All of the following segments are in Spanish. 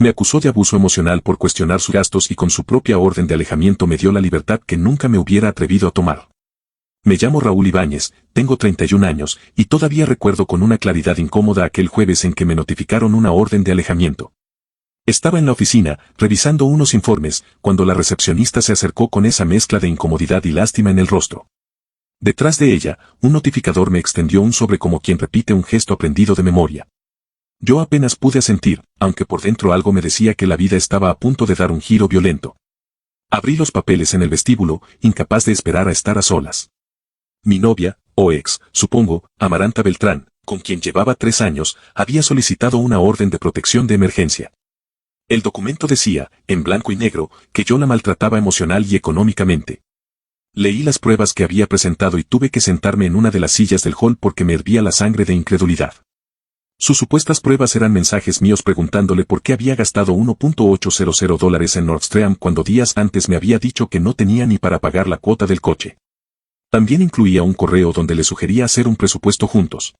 Me acusó de abuso emocional por cuestionar sus gastos y con su propia orden de alejamiento me dio la libertad que nunca me hubiera atrevido a tomar. Me llamo Raúl Ibáñez, tengo 31 años, y todavía recuerdo con una claridad incómoda aquel jueves en que me notificaron una orden de alejamiento. Estaba en la oficina, revisando unos informes, cuando la recepcionista se acercó con esa mezcla de incomodidad y lástima en el rostro. Detrás de ella, un notificador me extendió un sobre como quien repite un gesto aprendido de memoria. Yo apenas pude asentir, aunque por dentro algo me decía que la vida estaba a punto de dar un giro violento. Abrí los papeles en el vestíbulo, incapaz de esperar a estar a solas. Mi novia, o ex, supongo, Amaranta Beltrán, con quien llevaba 3 años, había solicitado una orden de protección de emergencia. El documento decía, en blanco y negro, que yo la maltrataba emocional y económicamente. Leí las pruebas que había presentado y tuve que sentarme en una de las sillas del hall porque me hervía la sangre de incredulidad. Sus supuestas pruebas eran mensajes míos preguntándole por qué había gastado $1.800 en Nord Stream cuando días antes me había dicho que no tenía ni para pagar la cuota del coche. También incluía un correo donde le sugería hacer un presupuesto juntos.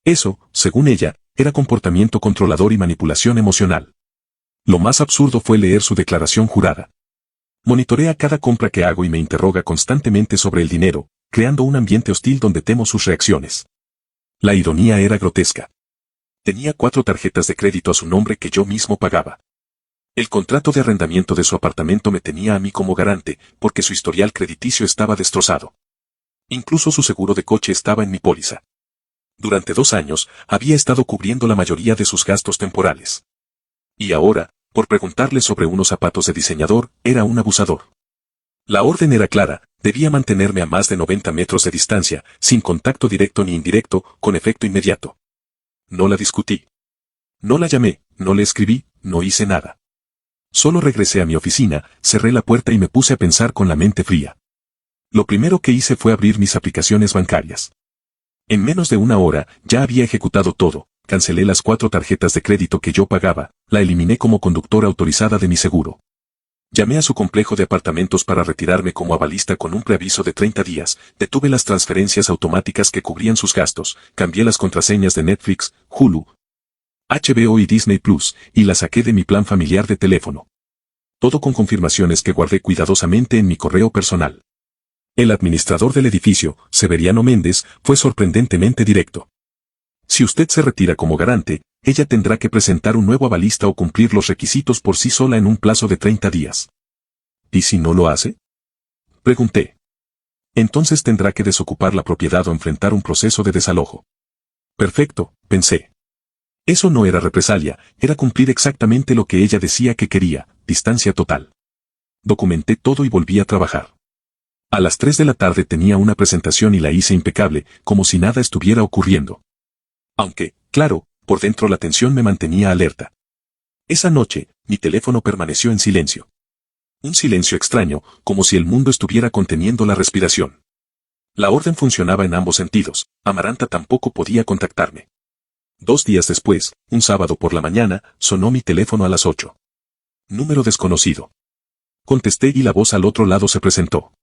Eso, según ella, era comportamiento controlador y manipulación emocional. Lo más absurdo fue leer su declaración jurada. Monitorea cada compra que hago y me interroga constantemente sobre el dinero, creando un ambiente hostil donde temo sus reacciones. La ironía era grotesca. Tenía 4 tarjetas de crédito a su nombre que yo mismo pagaba. El contrato de arrendamiento de su apartamento me tenía a mí como garante, porque su historial crediticio estaba destrozado. Incluso su seguro de coche estaba en mi póliza. Durante 2 años, había estado cubriendo la mayoría de sus gastos temporales. Y ahora, por preguntarle sobre unos zapatos de diseñador, era un abusador. La orden era clara, debía mantenerme a más de 90 metros de distancia, sin contacto directo ni indirecto, con efecto inmediato. No la discutí. No la llamé, no le escribí, no hice nada. Solo regresé a mi oficina, cerré la puerta y me puse a pensar con la mente fría. Lo primero que hice fue abrir mis aplicaciones bancarias. En menos de 1 hora, ya había ejecutado todo. Cancelé las 4 tarjetas de crédito que yo pagaba, la eliminé como conductora autorizada de mi seguro. Llamé a su complejo de apartamentos para retirarme como avalista con un preaviso de 30 días, detuve las transferencias automáticas que cubrían sus gastos, cambié las contraseñas de Netflix, Hulu, HBO y Disney Plus, y las saqué de mi plan familiar de teléfono. Todo con confirmaciones que guardé cuidadosamente en mi correo personal. El administrador del edificio, Severiano Méndez, fue sorprendentemente directo. Si usted se retira como garante, ella tendrá que presentar un nuevo avalista o cumplir los requisitos por sí sola en un plazo de 30 días. ¿Y si no lo hace? Pregunté. Entonces tendrá que desocupar la propiedad o enfrentar un proceso de desalojo. Perfecto, pensé. Eso no era represalia, era cumplir exactamente lo que ella decía que quería, distancia total. Documenté todo y volví a trabajar. A las 3 de la tarde tenía una presentación y la hice impecable, como si nada estuviera ocurriendo. Aunque, claro, por dentro la tensión me mantenía alerta. Esa noche, mi teléfono permaneció en silencio. Un silencio extraño, como si el mundo estuviera conteniendo la respiración. La orden funcionaba en ambos sentidos, Amaranta tampoco podía contactarme. 2 días después, un sábado por la mañana, sonó mi teléfono a las 8. Número desconocido. Contesté y la voz al otro lado se presentó.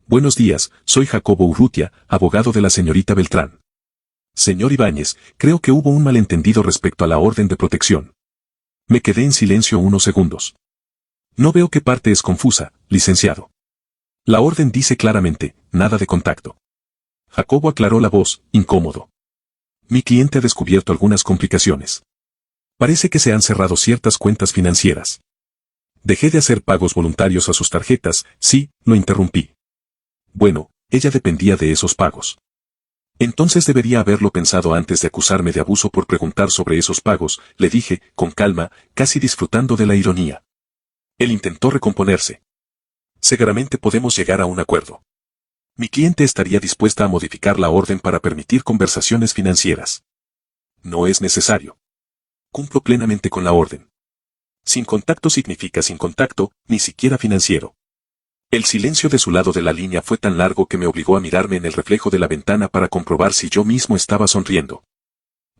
Buenos días, soy Jacobo Urrutia, abogado de la señorita Beltrán. Señor Ibáñez, creo que hubo un malentendido respecto a la orden de protección. Me quedé en silencio unos segundos. No veo qué parte es confusa, licenciado. La orden dice claramente, nada de contacto. Jacobo aclaró la voz, incómodo. Mi cliente ha descubierto algunas complicaciones. Parece que se han cerrado ciertas cuentas financieras. Dejé de hacer pagos voluntarios a sus tarjetas, sí, lo interrumpí. Bueno, ella dependía de esos pagos. Entonces debería haberlo pensado antes de acusarme de abuso por preguntar sobre esos pagos, le dije, con calma, casi disfrutando de la ironía. Él intentó recomponerse. Seguramente podemos llegar a un acuerdo. Mi cliente estaría dispuesta a modificar la orden para permitir conversaciones financieras. No es necesario. Cumplo plenamente con la orden. Sin contacto significa sin contacto, ni siquiera financiero. El silencio de su lado de la línea fue tan largo que me obligó a mirarme en el reflejo de la ventana para comprobar si yo mismo estaba sonriendo.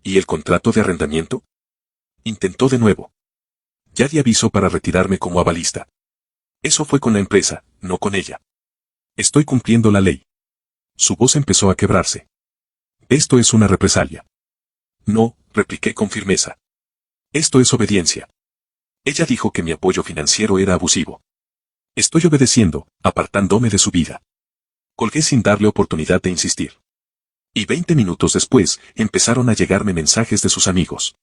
¿Y el contrato de arrendamiento? Intentó de nuevo. Ya di aviso para retirarme como avalista. Eso fue con la empresa, no con ella. Estoy cumpliendo la ley. Su voz empezó a quebrarse. Esto es una represalia. No, repliqué con firmeza. Esto es obediencia. Ella dijo que mi apoyo financiero era abusivo. Estoy obedeciendo, apartándome de su vida. Colgué sin darle oportunidad de insistir. Y 20 minutos después, empezaron a llegarme mensajes de sus amigos.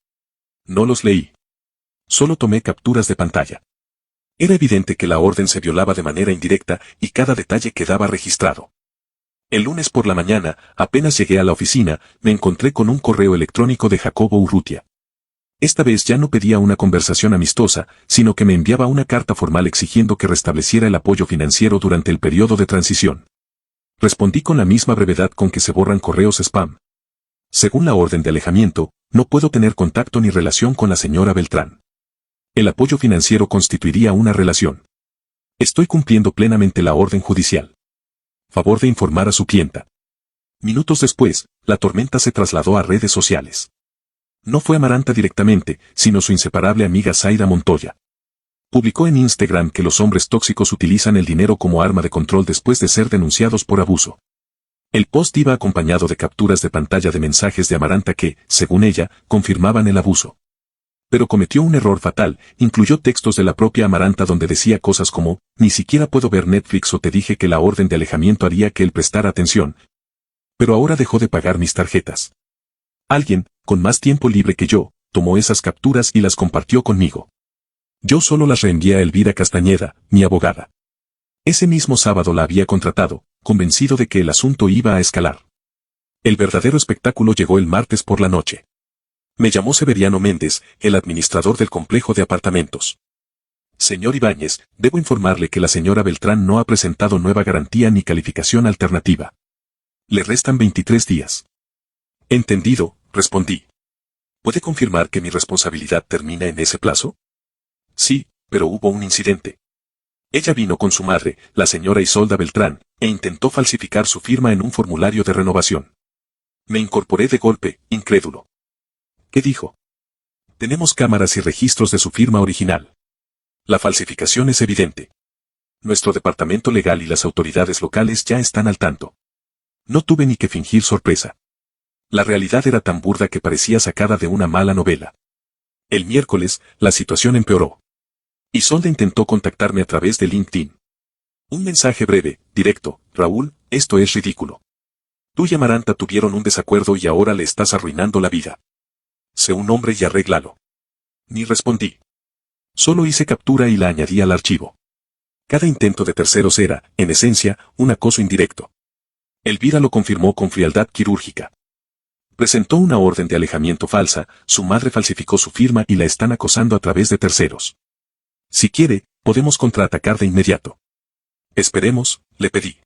No los leí. Solo tomé capturas de pantalla. Era evidente que la orden se violaba de manera indirecta y cada detalle quedaba registrado. El lunes por la mañana, apenas llegué a la oficina, me encontré con un correo electrónico de Jacobo Urrutia. Esta vez ya no pedía una conversación amistosa, sino que me enviaba una carta formal exigiendo que restableciera el apoyo financiero durante el periodo de transición. Respondí con la misma brevedad con que se borran correos spam. Según la orden de alejamiento, no puedo tener contacto ni relación con la señora Beltrán. El apoyo financiero constituiría una relación. Estoy cumpliendo plenamente la orden judicial. Favor de informar a su clienta. Minutos después, la tormenta se trasladó a redes sociales. No fue Amaranta directamente, sino su inseparable amiga Zaira Montoya. Publicó en Instagram que los hombres tóxicos utilizan el dinero como arma de control después de ser denunciados por abuso. El post iba acompañado de capturas de pantalla de mensajes de Amaranta que, según ella, confirmaban el abuso. Pero cometió un error fatal, incluyó textos de la propia Amaranta donde decía cosas como, ni siquiera puedo ver Netflix o te dije que la orden de alejamiento haría que él prestara atención. Pero ahora dejó de pagar mis tarjetas. Alguien, con más tiempo libre que yo, tomó esas capturas y las compartió conmigo. Yo solo las reenvié a Elvira Castañeda, mi abogada. Ese mismo sábado la había contratado, convencido de que el asunto iba a escalar. El verdadero espectáculo llegó el martes por la noche. Me llamó Severiano Méndez, el administrador del complejo de apartamentos. Señor Ibáñez, debo informarle que la señora Beltrán no ha presentado nueva garantía ni calificación alternativa. Le restan 23 días. Entendido, respondí. ¿Puede confirmar que mi responsabilidad termina en ese plazo? Sí, pero hubo un incidente. Ella vino con su madre, la señora Isolda Beltrán, e intentó falsificar su firma en un formulario de renovación. Me incorporé de golpe, incrédulo. ¿Qué dijo? Tenemos cámaras y registros de su firma original. La falsificación es evidente. Nuestro departamento legal y las autoridades locales ya están al tanto. No tuve ni que fingir sorpresa. La realidad era tan burda que parecía sacada de una mala novela. El miércoles, la situación empeoró. Isolda intentó contactarme a través de LinkedIn. Un mensaje breve, directo: Raúl, esto es ridículo. Tú y Amaranta tuvieron un desacuerdo y ahora le estás arruinando la vida. Sé un hombre y arréglalo. Ni respondí. Solo hice captura y la añadí al archivo. Cada intento de terceros era, en esencia, un acoso indirecto. Elvira lo confirmó con frialdad quirúrgica. Presentó una orden de alejamiento falsa, su madre falsificó su firma y la están acosando a través de terceros. Si quiere, podemos contraatacar de inmediato. Esperemos, le pedí.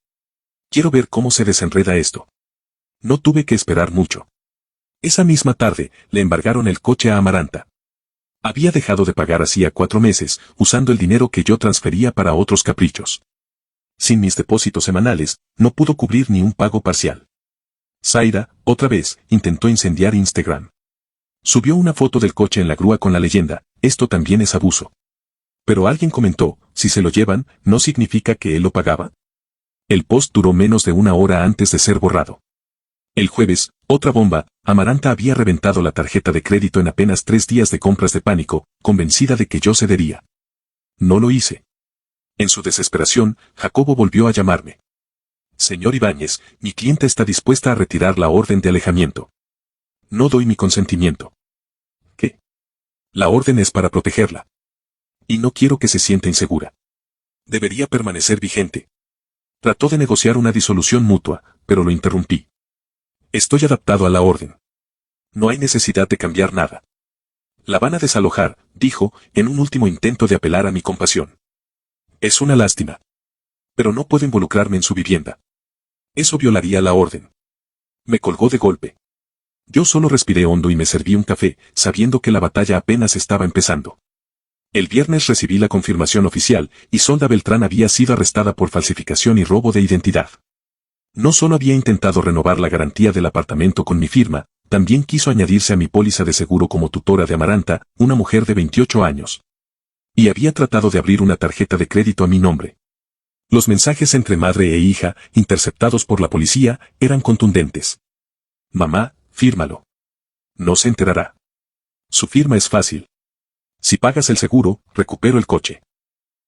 Quiero ver cómo se desenreda esto. No tuve que esperar mucho. Esa misma tarde, le embargaron el coche a Amaranta. Había dejado de pagar hacía 4 meses, usando el dinero que yo transfería para otros caprichos. Sin mis depósitos semanales, no pudo cubrir ni un pago parcial. Zaira, otra vez, intentó incendiar Instagram. Subió una foto del coche en la grúa con la leyenda: esto también es abuso. Pero alguien comentó: si se lo llevan, ¿no significa que él lo pagaba? El post duró menos de 1 hora antes de ser borrado. El jueves, otra bomba: Amaranta había reventado la tarjeta de crédito en apenas 3 días de compras de pánico, convencida de que yo cedería. No lo hice. En su desesperación, Jacobo volvió a llamarme. Señor Ibáñez, mi clienta está dispuesta a retirar la orden de alejamiento. No doy mi consentimiento. ¿Qué? La orden es para protegerla. Y no quiero que se sienta insegura. Debería permanecer vigente. Trató de negociar una disolución mutua, pero lo interrumpí. Estoy adaptado a la orden. No hay necesidad de cambiar nada. La van a desalojar, dijo, en un último intento de apelar a mi compasión. Es una lástima. Pero no puedo involucrarme en su vivienda. Eso violaría la orden. Me colgó de golpe. Yo solo respiré hondo y me serví un café, sabiendo que la batalla apenas estaba empezando. El viernes recibí la confirmación oficial: Isolda Beltrán había sido arrestada por falsificación y robo de identidad. No solo había intentado renovar la garantía del apartamento con mi firma, también quiso añadirse a mi póliza de seguro como tutora de Amaranta, una mujer de 28 años. Y había tratado de abrir una tarjeta de crédito a mi nombre. Los mensajes entre madre e hija, interceptados por la policía, eran contundentes. Mamá, fírmalo. No se enterará. Su firma es fácil. Si pagas el seguro, recupero el coche.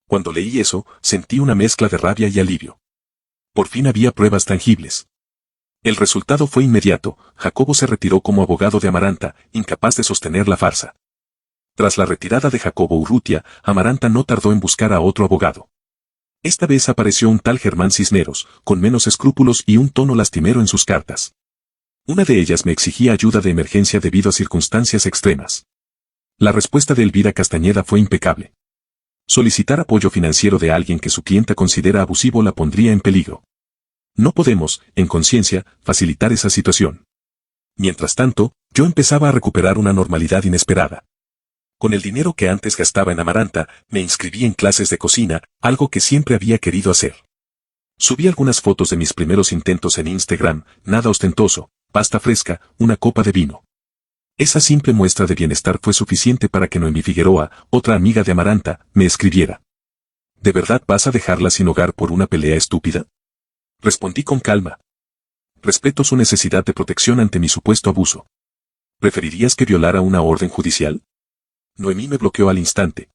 Cuando leí eso, sentí una mezcla de rabia y alivio. Por fin había pruebas tangibles. El resultado fue inmediato. Jacobo se retiró como abogado de Amaranta, incapaz de sostener la farsa. Tras la retirada de Jacobo Urrutia, Amaranta no tardó en buscar a otro abogado. Esta vez apareció un tal Germán Cisneros, con menos escrúpulos y un tono lastimero en sus cartas. Una de ellas me exigía ayuda de emergencia debido a circunstancias extremas. La respuesta de Elvira Castañeda fue impecable. Solicitar apoyo financiero de alguien que su clienta considera abusivo la pondría en peligro. No podemos, en conciencia, facilitar esa situación. Mientras tanto, yo empezaba a recuperar una normalidad inesperada. Con el dinero que antes gastaba en Amaranta, me inscribí en clases de cocina, algo que siempre había querido hacer. Subí algunas fotos de mis primeros intentos en Instagram, nada ostentoso, pasta fresca, una copa de vino. Esa simple muestra de bienestar fue suficiente para que Noemí Figueroa, otra amiga de Amaranta, me escribiera. ¿De verdad vas a dejarla sin hogar por una pelea estúpida? Respondí con calma. Respeto su necesidad de protección ante mi supuesto abuso. ¿Preferirías que violara una orden judicial? Noemí me bloqueó al instante.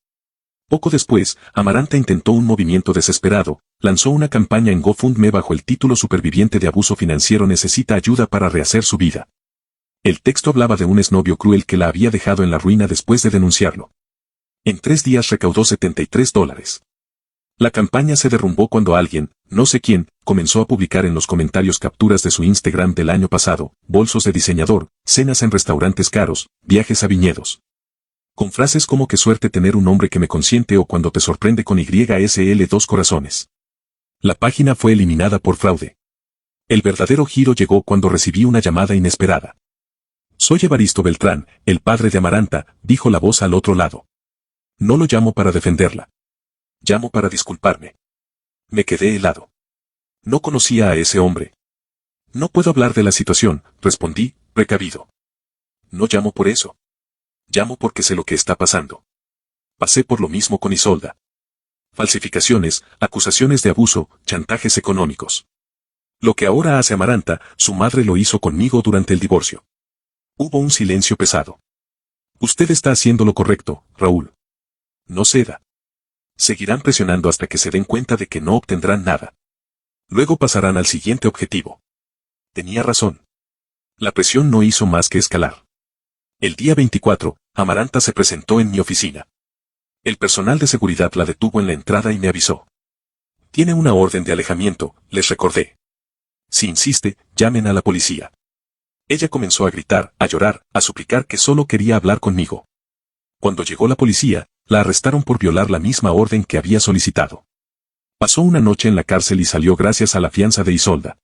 Poco después, Amaranta intentó un movimiento desesperado, lanzó una campaña en GoFundMe bajo el título Superviviente de abuso financiero necesita ayuda para rehacer su vida. El texto hablaba de un exnovio cruel que la había dejado en la ruina después de denunciarlo. En 3 días recaudó $73. La campaña se derrumbó cuando alguien, no sé quién, comenzó a publicar en los comentarios capturas de su Instagram del año pasado, bolsos de diseñador, cenas en restaurantes caros, viajes a viñedos. Con frases como qué suerte tener un hombre que me consiente o cuando te sorprende con YSL 2 corazones. La página fue eliminada por fraude. El verdadero giro llegó cuando recibí una llamada inesperada. Soy Evaristo Beltrán, el padre de Amaranta, dijo la voz al otro lado. No lo llamo para defenderla. Llamo para disculparme. Me quedé helado. No conocía a ese hombre. No puedo hablar de la situación, respondí, precavido. No llamo por eso. Llamo porque sé lo que está pasando. Pasé por lo mismo con Isolda. Falsificaciones, acusaciones de abuso, chantajes económicos. Lo que ahora hace Amaranta, su madre lo hizo conmigo durante el divorcio. Hubo un silencio pesado. Usted está haciendo lo correcto, Raúl. No ceda. Seguirán presionando hasta que se den cuenta de que no obtendrán nada. Luego pasarán al siguiente objetivo. Tenía razón. La presión no hizo más que escalar. El día 24, Amaranta se presentó en mi oficina. El personal de seguridad la detuvo en la entrada y me avisó. Tiene una orden de alejamiento, les recordé. Si insiste, llamen a la policía. Ella comenzó a gritar, a llorar, a suplicar que solo quería hablar conmigo. Cuando llegó la policía, la arrestaron por violar la misma orden que había solicitado. Pasó una noche en la cárcel y salió gracias a la fianza de Isolda.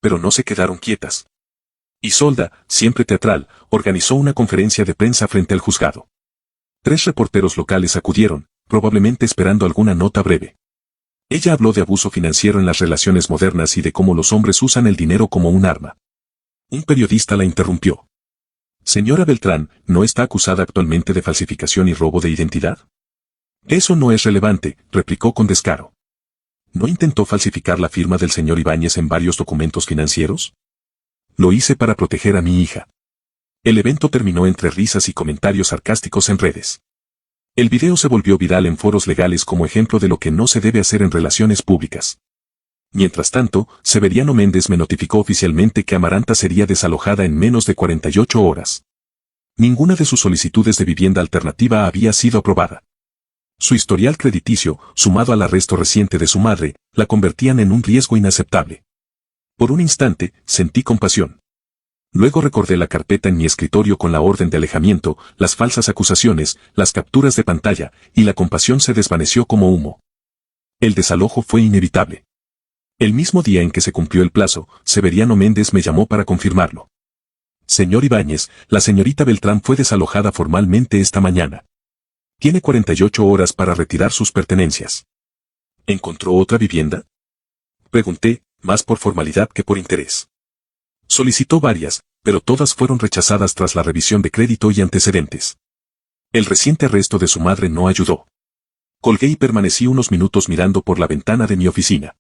Pero no se quedaron quietas. Isolda, siempre teatral, organizó una conferencia de prensa frente al juzgado. 3 reporteros locales acudieron, probablemente esperando alguna nota breve. Ella habló de abuso financiero en las relaciones modernas y de cómo los hombres usan el dinero como un arma. Un periodista la interrumpió. Señora Beltrán, ¿no está acusada actualmente de falsificación y robo de identidad? Eso no es relevante, replicó con descaro. ¿No intentó falsificar la firma del señor Ibáñez en varios documentos financieros? Lo hice para proteger a mi hija. El evento terminó entre risas y comentarios sarcásticos en redes. El video se volvió viral en foros legales como ejemplo de lo que no se debe hacer en relaciones públicas. Mientras tanto, Severiano Méndez me notificó oficialmente que Amaranta sería desalojada en menos de 48 horas. Ninguna de sus solicitudes de vivienda alternativa había sido aprobada. Su historial crediticio, sumado al arresto reciente de su madre, la convertían en un riesgo inaceptable. Por un instante, sentí compasión. Luego recordé la carpeta en mi escritorio con la orden de alejamiento, las falsas acusaciones, las capturas de pantalla, y la compasión se desvaneció como humo. El desalojo fue inevitable. El mismo día en que se cumplió el plazo, Severiano Méndez me llamó para confirmarlo. Señor Ibáñez, la señorita Beltrán fue desalojada formalmente esta mañana. Tiene 48 horas para retirar sus pertenencias. ¿Encontró otra vivienda? Pregunté, más por formalidad que por interés. Solicitó varias, pero todas fueron rechazadas tras la revisión de crédito y antecedentes. El reciente arresto de su madre no ayudó. Colgué y permanecí unos minutos mirando por la ventana de mi oficina.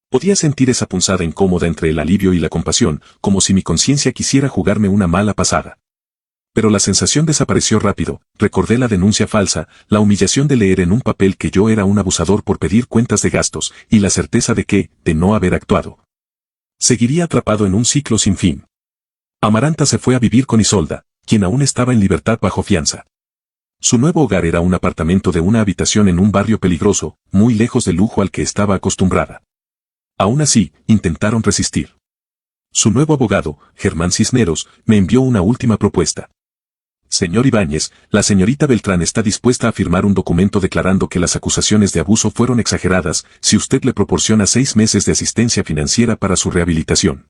Podía sentir esa punzada incómoda entre el alivio y la compasión, como si mi conciencia quisiera jugarme una mala pasada. Pero la sensación desapareció rápido, recordé la denuncia falsa, la humillación de leer en un papel que yo era un abusador por pedir cuentas de gastos, y la certeza de que, de no haber actuado, seguiría atrapado en un ciclo sin fin. Amaranta se fue a vivir con Isolda, quien aún estaba en libertad bajo fianza. Su nuevo hogar era un apartamento de una habitación en un barrio peligroso, muy lejos del lujo al que estaba acostumbrada. Aún así, intentaron resistir. Su nuevo abogado, Germán Cisneros, me envió una última propuesta. Señor Ibáñez, la señorita Beltrán está dispuesta a firmar un documento declarando que las acusaciones de abuso fueron exageradas si usted le proporciona 6 meses de asistencia financiera para su rehabilitación.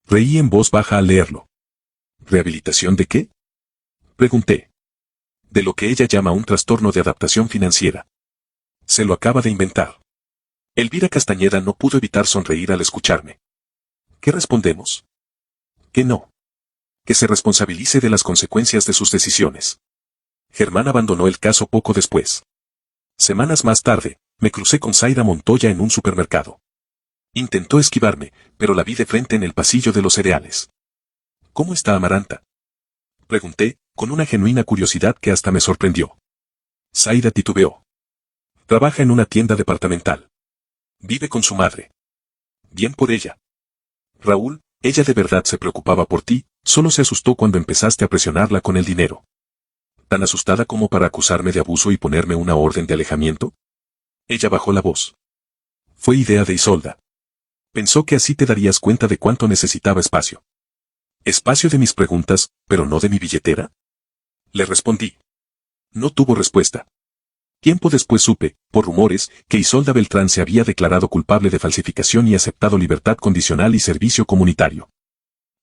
Reí en voz baja al leerlo. ¿Rehabilitación de qué?, pregunté. De lo que ella llama un trastorno de adaptación financiera. Se lo acaba de inventar. Elvira Castañeda no pudo evitar sonreír al escucharme. ¿Qué respondemos? Que no. Que se responsabilice de las consecuencias de sus decisiones. Germán abandonó el caso poco después. Semanas más tarde, me crucé con Zaida Montoya en un supermercado. Intentó esquivarme, pero la vi de frente en el pasillo de los cereales. ¿Cómo está Amaranta?, pregunté, con una genuina curiosidad que hasta me sorprendió. Zaida titubeó. Trabaja en una tienda departamental. Vive con su madre. Bien por ella. Raúl, ella de verdad se preocupaba por ti, solo se asustó cuando empezaste a presionarla con el dinero. ¿Tan asustada como para acusarme de abuso y ponerme una orden de alejamiento? Ella bajó la voz. Fue idea de Isolda. Pensó que así te darías cuenta de cuánto necesitaba espacio. ¿Espacio de mis preguntas, pero no de mi billetera?, le respondí. No tuvo respuesta. Tiempo después supe, por rumores, que Isolda Beltrán se había declarado culpable de falsificación y aceptado libertad condicional y servicio comunitario.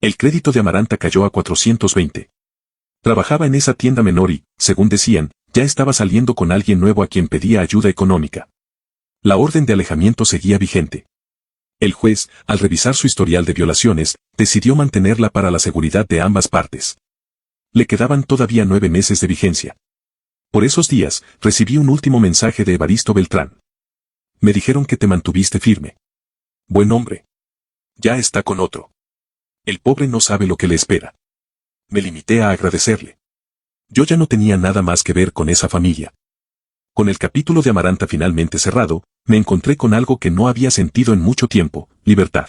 El crédito de Amaranta cayó a 420. Trabajaba en esa tienda menor y, según decían, ya estaba saliendo con alguien nuevo a quien pedía ayuda económica. La orden de alejamiento seguía vigente. El juez, al revisar su historial de violaciones, decidió mantenerla para la seguridad de ambas partes. Le quedaban todavía 9 meses de vigencia. Por esos días, recibí un último mensaje de Evaristo Beltrán. Me dijeron que te mantuviste firme. Buen hombre. Ya está con otro. El pobre no sabe lo que le espera. Me limité a agradecerle. Yo ya no tenía nada más que ver con esa familia. Con el capítulo de Amaranta finalmente cerrado, me encontré con algo que no había sentido en mucho tiempo: libertad.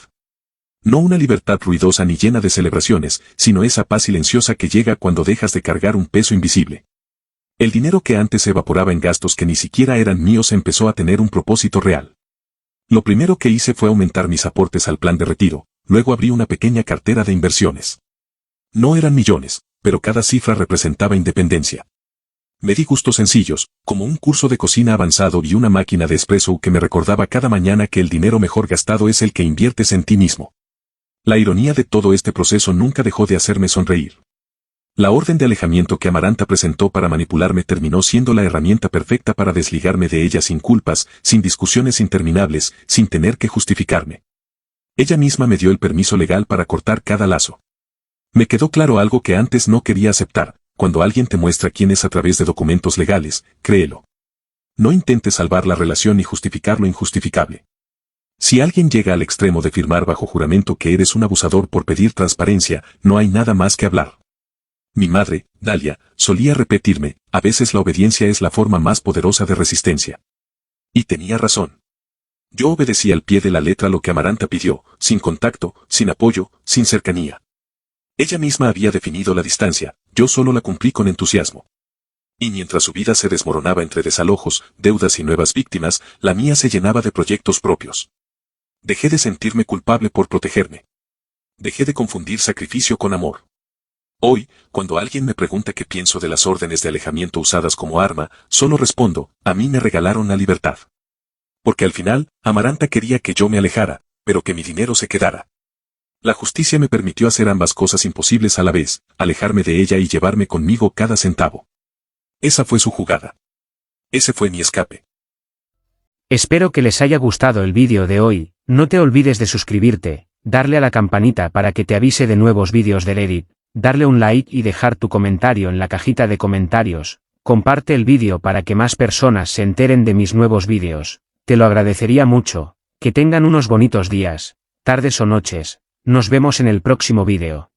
No una libertad ruidosa ni llena de celebraciones, sino esa paz silenciosa que llega cuando dejas de cargar un peso invisible. El dinero que antes se evaporaba en gastos que ni siquiera eran míos empezó a tener un propósito real. Lo primero que hice fue aumentar mis aportes al plan de retiro, luego abrí una pequeña cartera de inversiones. No eran millones, pero cada cifra representaba independencia. Me di gustos sencillos, como un curso de cocina avanzado y una máquina de espresso que me recordaba cada mañana que el dinero mejor gastado es el que inviertes en ti mismo. La ironía de todo este proceso nunca dejó de hacerme sonreír. La orden de alejamiento que Amaranta presentó para manipularme terminó siendo la herramienta perfecta para desligarme de ella sin culpas, sin discusiones interminables, sin tener que justificarme. Ella misma me dio el permiso legal para cortar cada lazo. Me quedó claro algo que antes no quería aceptar: cuando alguien te muestra quién es a través de documentos legales, créelo. No intentes salvar la relación ni justificar lo injustificable. Si alguien llega al extremo de firmar bajo juramento que eres un abusador por pedir transparencia, no hay nada más que hablar. Mi madre, Dalia, solía repetirme: a veces la obediencia es la forma más poderosa de resistencia. Y tenía razón. Yo obedecí al pie de la letra lo que Amaranta pidió, sin contacto, sin apoyo, sin cercanía. Ella misma había definido la distancia, yo solo la cumplí con entusiasmo. Y mientras su vida se desmoronaba entre desalojos, deudas y nuevas víctimas, la mía se llenaba de proyectos propios. Dejé de sentirme culpable por protegerme. Dejé de confundir sacrificio con amor. Hoy, cuando alguien me pregunta qué pienso de las órdenes de alejamiento usadas como arma, solo respondo: a mí me regalaron la libertad. Porque al final, Amaranta quería que yo me alejara, pero que mi dinero se quedara. La justicia me permitió hacer ambas cosas imposibles a la vez: alejarme de ella y llevarme conmigo cada centavo. Esa fue su jugada. Ese fue mi escape. Espero que les haya gustado el vídeo de hoy. No te olvides de suscribirte, darle a la campanita para que te avise de nuevos vídeos del Edit, darle un like y dejar tu comentario en la cajita de comentarios. Comparte el vídeo para que más personas se enteren de mis nuevos vídeos. Te lo agradecería mucho. Que tengan unos bonitos días, tardes o noches. Nos vemos en el próximo vídeo.